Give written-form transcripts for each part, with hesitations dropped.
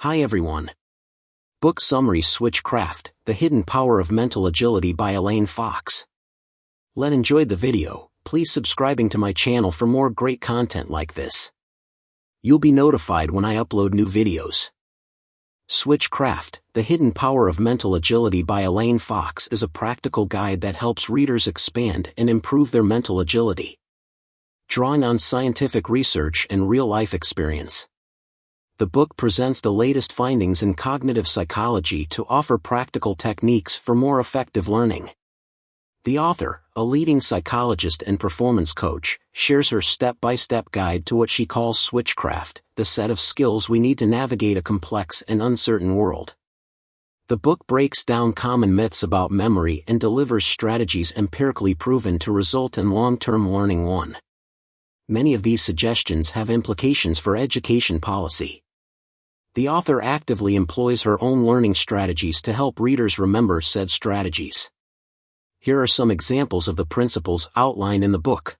Hi everyone. Book Summary: Switchcraft, The Hidden Power of Mental Agility by Elaine Fox. Enjoyed the video. Please subscribing to my channel for more great content like this. You'll be notified when I upload new videos. Switchcraft, The Hidden Power of Mental Agility by Elaine Fox is a practical guide that helps readers expand and improve their mental agility, drawing on scientific research and real-life experience. The book presents the latest findings in cognitive psychology to offer practical techniques for more effective learning. The author, a leading psychologist and performance coach, shares her step-by-step guide to what she calls Switchcraft, the set of skills we need to navigate a complex and uncertain world. The book breaks down common myths about memory and delivers strategies empirically proven to result in long-term learning. Many of these suggestions have implications for education policy. The author actively employs her own learning strategies to help readers remember said strategies. Here are some examples of the principles outlined in the book.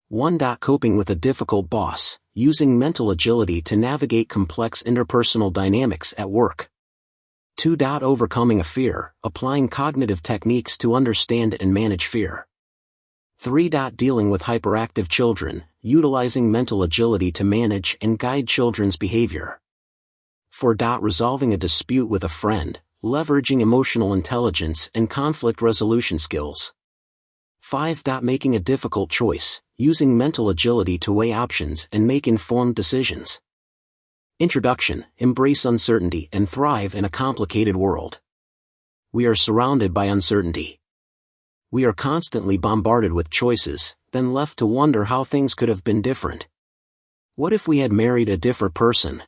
1. Coping with a difficult boss, using mental agility to navigate complex interpersonal dynamics at work. 2. Overcoming a fear, applying cognitive techniques to understand and manage fear. 3. Dealing with hyperactive children, utilizing mental agility to manage and guide children's behavior. 4. Resolving a dispute with a friend, leveraging emotional intelligence and conflict resolution skills. 5. Making a difficult choice, using mental agility to weigh options and make informed decisions. Introduction: Embrace uncertainty and thrive in a complicated world. We are surrounded by uncertainty. We are constantly bombarded with choices, then left to wonder how things could have been different. What if we had married a different person?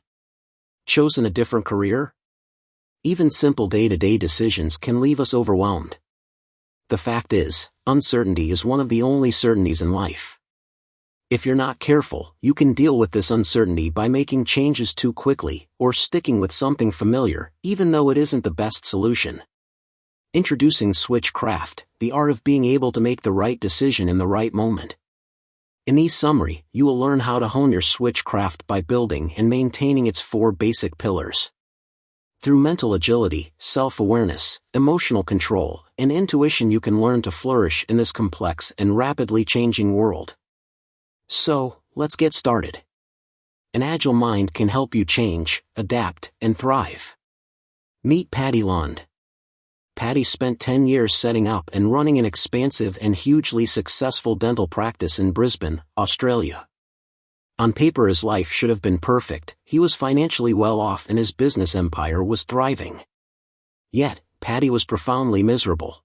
Chosen a different career? Even simple day-to-day decisions can leave us overwhelmed. The fact is, uncertainty is one of the only certainties in life. If you're not careful, you can deal with this uncertainty by making changes too quickly, or sticking with something familiar, even though it isn't the best solution. Introducing Switchcraft, the art of being able to make the right decision in the right moment. In this summary, you will learn how to hone your Switchcraft by building and maintaining its 4 basic pillars. Through mental agility, self-awareness, emotional control, and intuition, you can learn to flourish in this complex and rapidly changing world. So, let's get started. An agile mind can help you change, adapt, and thrive. Meet Patty Lund. Patty spent 10 years setting up and running an expansive and hugely successful dental practice in Brisbane, Australia. On paper, his life should have been perfect. He was financially well off and his business empire was thriving. Yet, Patty was profoundly miserable.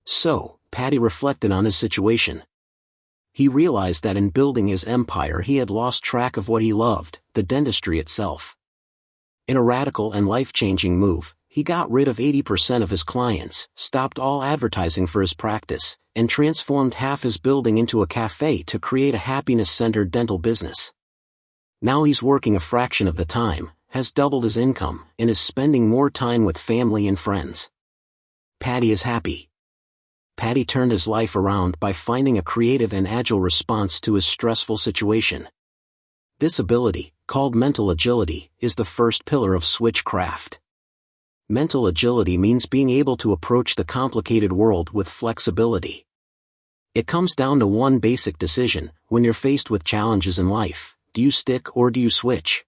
So, Patty reflected on his situation. He realized that in building his empire he had lost track of what he loved, the dentistry itself. In a radical and life-changing move, he got rid of 80% of his clients, stopped all advertising for his practice, and transformed half his building into a cafe to create a happiness-centered dental business. Now he's working a fraction of the time, has doubled his income, and is spending more time with family and friends. Patty is happy. Patty turned his life around by finding a creative and agile response to his stressful situation. This ability, called mental agility, is the first pillar of Switchcraft. Mental agility means being able to approach the complicated world with flexibility. It comes down to one basic decision: when you're faced with challenges in life, do you stick or do you switch?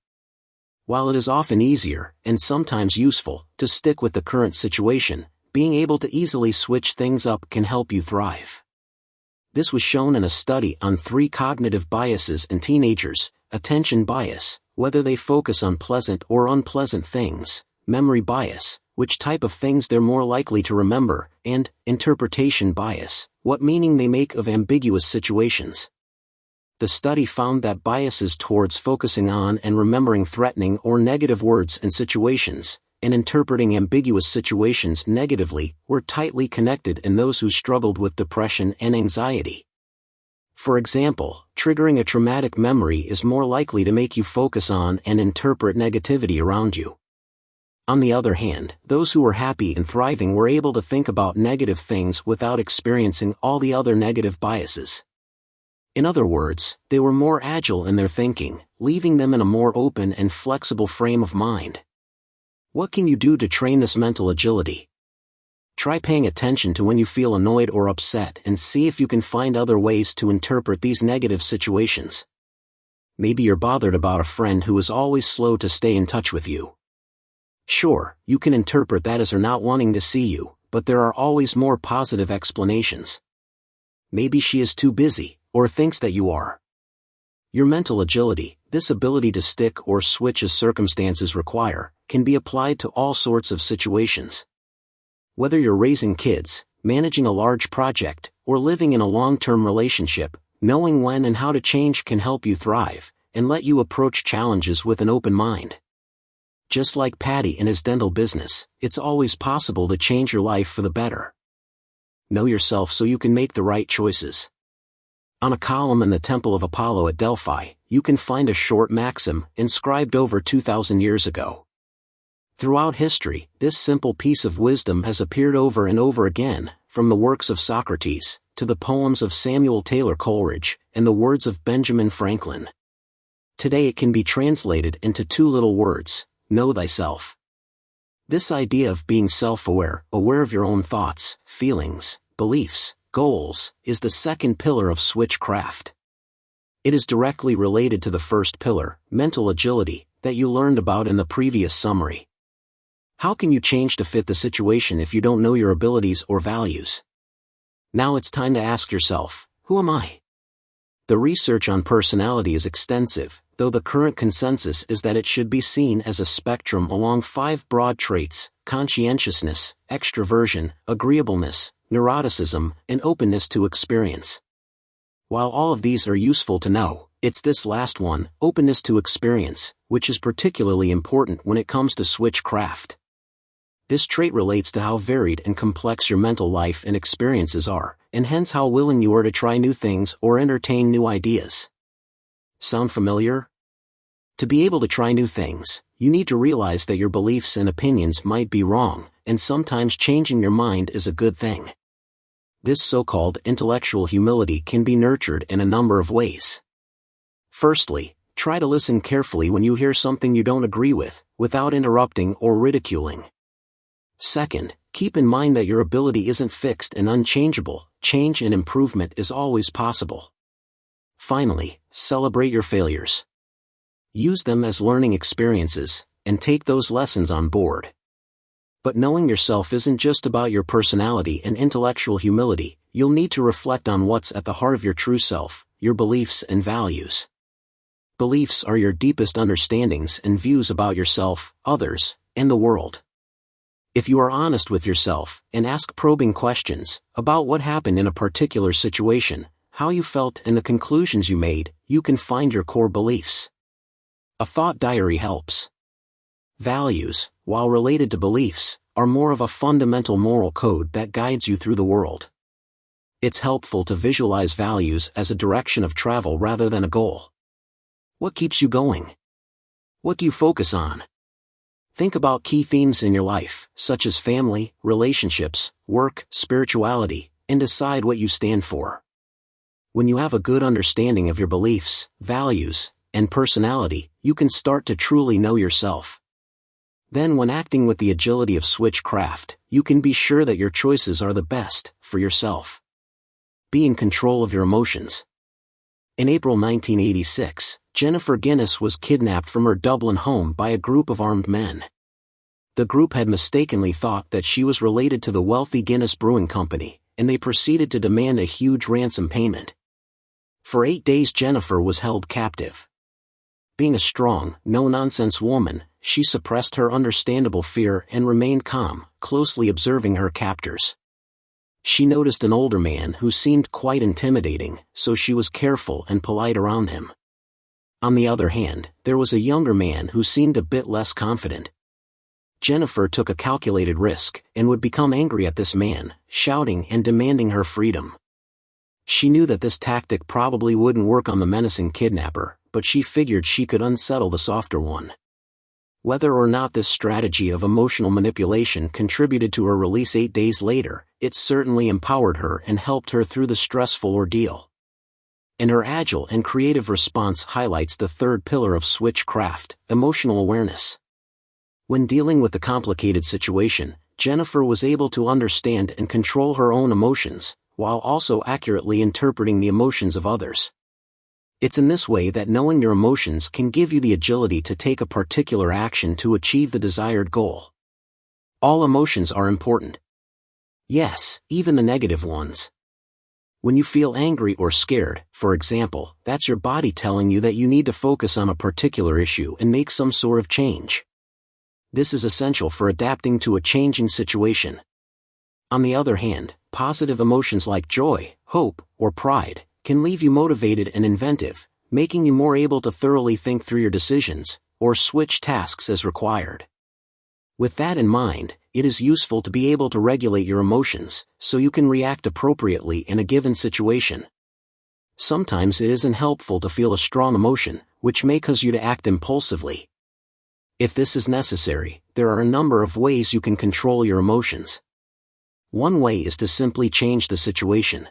While it is often easier, and sometimes useful, to stick with the current situation, being able to easily switch things up can help you thrive. This was shown in a study on 3 cognitive biases in teenagers: attention bias, whether they focus on pleasant or unpleasant things; memory bias, which type of things they're more likely to remember; and interpretation bias, what meaning they make of ambiguous situations. The study found that biases towards focusing on and remembering threatening or negative words and situations, and interpreting ambiguous situations negatively, were tightly connected in those who struggled with depression and anxiety. For example, triggering a traumatic memory is more likely to make you focus on and interpret negativity around you. On the other hand, those who were happy and thriving were able to think about negative things without experiencing all the other negative biases. In other words, they were more agile in their thinking, leaving them in a more open and flexible frame of mind. What can you do to train this mental agility? Try paying attention to when you feel annoyed or upset and see if you can find other ways to interpret these negative situations. Maybe you're bothered about a friend who is always slow to stay in touch with you. Sure, you can interpret that as her not wanting to see you, but there are always more positive explanations. Maybe she is too busy, or thinks that you are. Your mental agility, this ability to stick or switch as circumstances require, can be applied to all sorts of situations. Whether you're raising kids, managing a large project, or living in a long-term relationship, knowing when and how to change can help you thrive, and let you approach challenges with an open mind. Just like Patty in his dental business, it's always possible to change your life for the better. Know yourself so you can make the right choices. On a column in the Temple of Apollo at Delphi, you can find a short maxim inscribed over 2,000 years ago. Throughout history, this simple piece of wisdom has appeared over and over again, from the works of Socrates, to the poems of Samuel Taylor Coleridge, and the words of Benjamin Franklin. Today it can be translated into two little words: know thyself. This idea of being self-aware, aware of your own thoughts, feelings, beliefs, goals, is the second pillar of Switchcraft. It is directly related to the first pillar, mental agility, that you learned about in the previous summary. How can you change to fit the situation if you don't know your abilities or values? Now it's time to ask yourself, who am I? The research on personality is extensive, though the current consensus is that it should be seen as a spectrum along 5 broad traits: conscientiousness, extroversion, agreeableness, neuroticism, and openness to experience. While all of these are useful to know, it's this last one, openness to experience, which is particularly important when it comes to Switchcraft. This trait relates to how varied and complex your mental life and experiences are, and hence how willing you are to try new things or entertain new ideas. Sound familiar? To be able to try new things, you need to realize that your beliefs and opinions might be wrong, and sometimes changing your mind is a good thing. This so-called intellectual humility can be nurtured in a number of ways. Firstly, try to listen carefully when you hear something you don't agree with, without interrupting or ridiculing. Second, keep in mind that your ability isn't fixed and unchangeable, change and improvement is always possible. Finally, celebrate your failures. Use them as learning experiences, and take those lessons on board. But knowing yourself isn't just about your personality and intellectual humility. You'll need to reflect on what's at the heart of your true self, your beliefs and values. Beliefs are your deepest understandings and views about yourself, others, and the world. If you are honest with yourself, and ask probing questions about what happened in a particular situation, how you felt and the conclusions you made, you can find your core beliefs. A thought diary helps. Values, while related to beliefs, are more of a fundamental moral code that guides you through the world. It's helpful to visualize values as a direction of travel rather than a goal. What keeps you going? What do you focus on? Think about key themes in your life, such as family, relationships, work, spirituality, and decide what you stand for. When you have a good understanding of your beliefs, values, and personality, you can start to truly know yourself. Then when acting with the agility of Switchcraft, you can be sure that your choices are the best for yourself. Be in control of your emotions. In April 1986, Jennifer Guinness was kidnapped from her Dublin home by a group of armed men. The group had mistakenly thought that she was related to the wealthy Guinness Brewing Company, and they proceeded to demand a huge ransom payment. For 8 days Jennifer was held captive. Being a strong, no-nonsense woman, she suppressed her understandable fear and remained calm, closely observing her captors. She noticed an older man who seemed quite intimidating, so she was careful and polite around him. On the other hand, there was a younger man who seemed a bit less confident. Jennifer took a calculated risk, and would become angry at this man, shouting and demanding her freedom. She knew that this tactic probably wouldn't work on the menacing kidnapper, but she figured she could unsettle the softer one. Whether or not this strategy of emotional manipulation contributed to her release 8 days later, it certainly empowered her and helped her through the stressful ordeal. and her agile and creative response highlights the third pillar of Switchcraft, emotional awareness. When dealing with a complicated situation, Jennifer was able to understand and control her own emotions, while also accurately interpreting the emotions of others. It's in this way that knowing your emotions can give you the agility to take a particular action to achieve the desired goal. All emotions are important. Yes, even the negative ones. When you feel angry or scared, for example, that's your body telling you that you need to focus on a particular issue and make some sort of change. This is essential for adapting to a changing situation. On the other hand, positive emotions like joy, hope, or pride can leave you motivated and inventive, making you more able to thoroughly think through your decisions, or switch tasks as required. With that in mind, it is useful to be able to regulate your emotions, so you can react appropriately in a given situation. Sometimes it isn't helpful to feel a strong emotion, which may cause you to act impulsively. If this is necessary, there are a number of ways you can control your emotions. One way is to simply change the situation.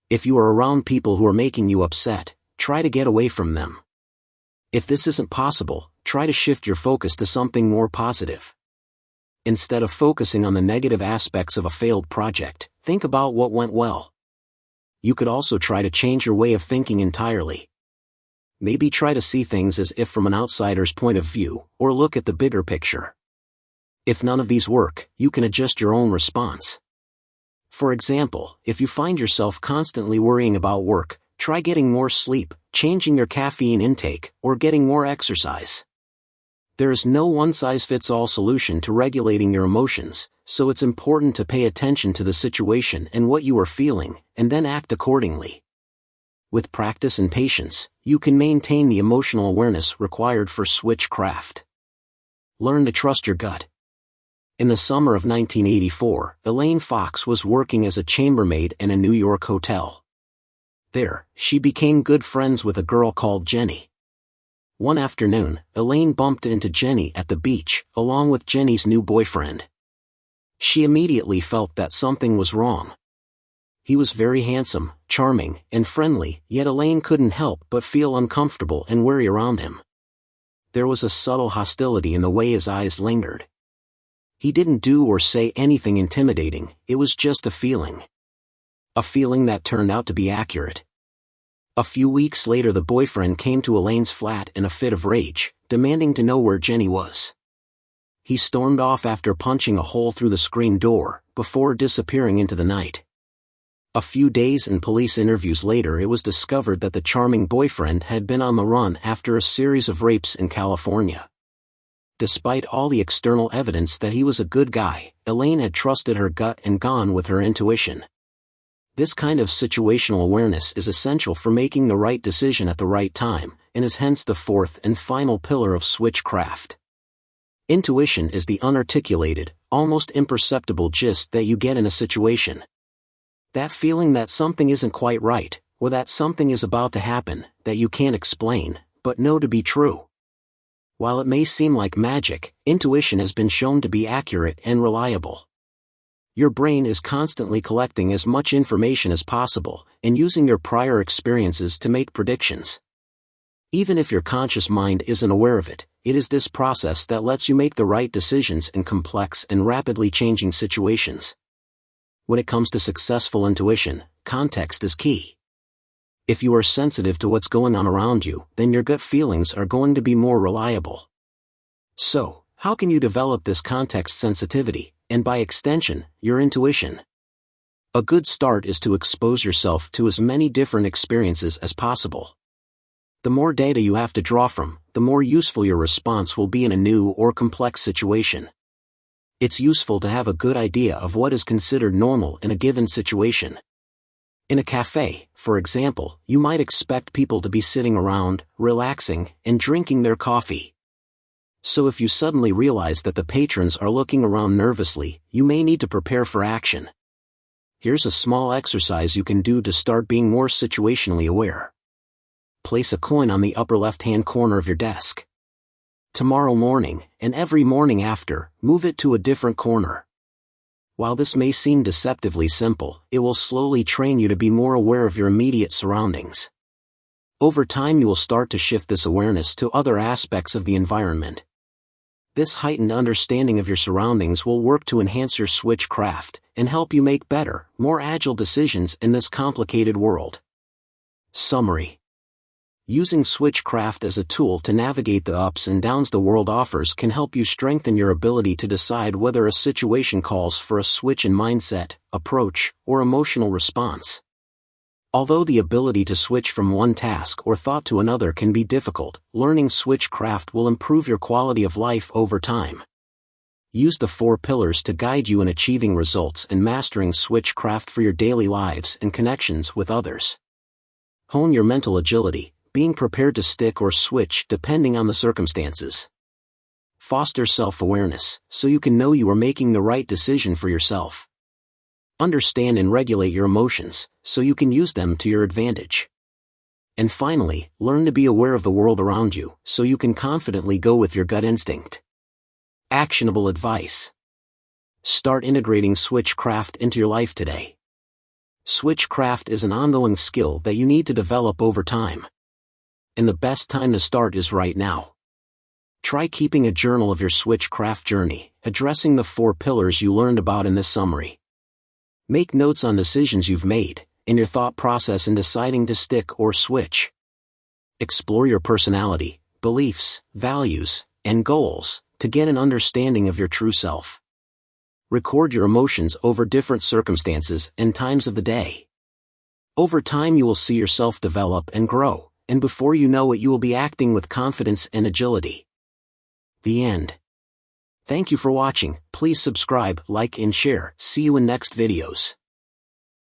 If you are around people who are making you upset, try to get away from them. If this isn't possible, try to shift your focus to something more positive. Instead of focusing on the negative aspects of a failed project, think about what went well. You could also try to change your way of thinking entirely. Maybe try to see things as if from an outsider's point of view, or look at the bigger picture. If none of these work, you can adjust your own response. For example, if you find yourself constantly worrying about work, try getting more sleep, changing your caffeine intake, or getting more exercise. There is no one-size-fits-all solution to regulating your emotions, so it's important to pay attention to the situation and what you are feeling, and then act accordingly. With practice and patience, you can maintain the emotional awareness required for Switchcraft. Learn to trust your gut. In the summer of 1984, Elaine Fox was working as a chambermaid in a New York hotel. There, she became good friends with a girl called Jenny. One afternoon, Elaine bumped into Jenny at the beach, along with Jenny's new boyfriend. She immediately felt that something was wrong. He was very handsome, charming, and friendly, yet Elaine couldn't help but feel uncomfortable and wary around him. There was a subtle hostility in the way his eyes lingered. He didn't do or say anything intimidating, it was just a feeling. A feeling that turned out to be accurate. A few weeks later, the boyfriend came to Elaine's flat in a fit of rage, demanding to know where Jenny was. He stormed off after punching a hole through the screen door, before disappearing into the night. A few days and police interviews later, it was discovered that the charming boyfriend had been on the run after a series of rapes in California. Despite all the external evidence that he was a good guy, Elaine had trusted her gut and gone with her intuition. This kind of situational awareness is essential for making the right decision at the right time, and is hence the fourth and final pillar of Switchcraft. Intuition is the unarticulated, almost imperceptible gist that you get in a situation. That feeling that something isn't quite right, or that something is about to happen, that you can't explain, but know to be true. While it may seem like magic, intuition has been shown to be accurate and reliable. Your brain is constantly collecting as much information as possible, and using your prior experiences to make predictions. Even if your conscious mind isn't aware of it, it is this process that lets you make the right decisions in complex and rapidly changing situations. When it comes to successful intuition, context is key. If you are sensitive to what's going on around you, then your gut feelings are going to be more reliable. So, how can you develop this context sensitivity, and by extension, your intuition? A good start is to expose yourself to as many different experiences as possible. The more data you have to draw from, the more useful your response will be in a new or complex situation. It's useful to have a good idea of what is considered normal in a given situation. In a cafe, for example, you might expect people to be sitting around, relaxing, and drinking their coffee. So if you suddenly realize that the patrons are looking around nervously, you may need to prepare for action. Here's a small exercise you can do to start being more situationally aware. Place a coin on the upper left-hand corner of your desk. Tomorrow morning, and every morning after, move it to a different corner. While this may seem deceptively simple, it will slowly train you to be more aware of your immediate surroundings. Over time you will start to shift this awareness to other aspects of the environment. This heightened understanding of your surroundings will work to enhance your switchcraft and help you make better, more agile decisions in this complicated world. Summary: using switchcraft as a tool to navigate the ups and downs the world offers can help you strengthen your ability to decide whether a situation calls for a switch in mindset, approach, or emotional response. Although the ability to switch from one task or thought to another can be difficult, learning switchcraft will improve your quality of life over time. Use the 4 pillars to guide you in achieving results and mastering switchcraft for your daily lives and connections with others. Hone your mental agility, being prepared to stick or switch depending on the circumstances. Foster self-awareness, so you can know you are making the right decision for yourself. Understand and regulate your emotions, so you can use them to your advantage. And finally, learn to be aware of the world around you, so you can confidently go with your gut instinct. Actionable advice: start integrating switchcraft into your life today. Switchcraft is an ongoing skill that you need to develop over time. And the best time to start is right now. Try keeping a journal of your switchcraft journey, addressing the 4 pillars you learned about in this summary. Make notes on decisions you've made, and your thought process in deciding to stick or switch. Explore your personality, beliefs, values, and goals to get an understanding of your true self. Record your emotions over different circumstances and times of the day. Over time you will see yourself develop and grow, and before you know it you will be acting with confidence and agility. The end. Thank you for watching. Please subscribe, like and share. See you in next videos.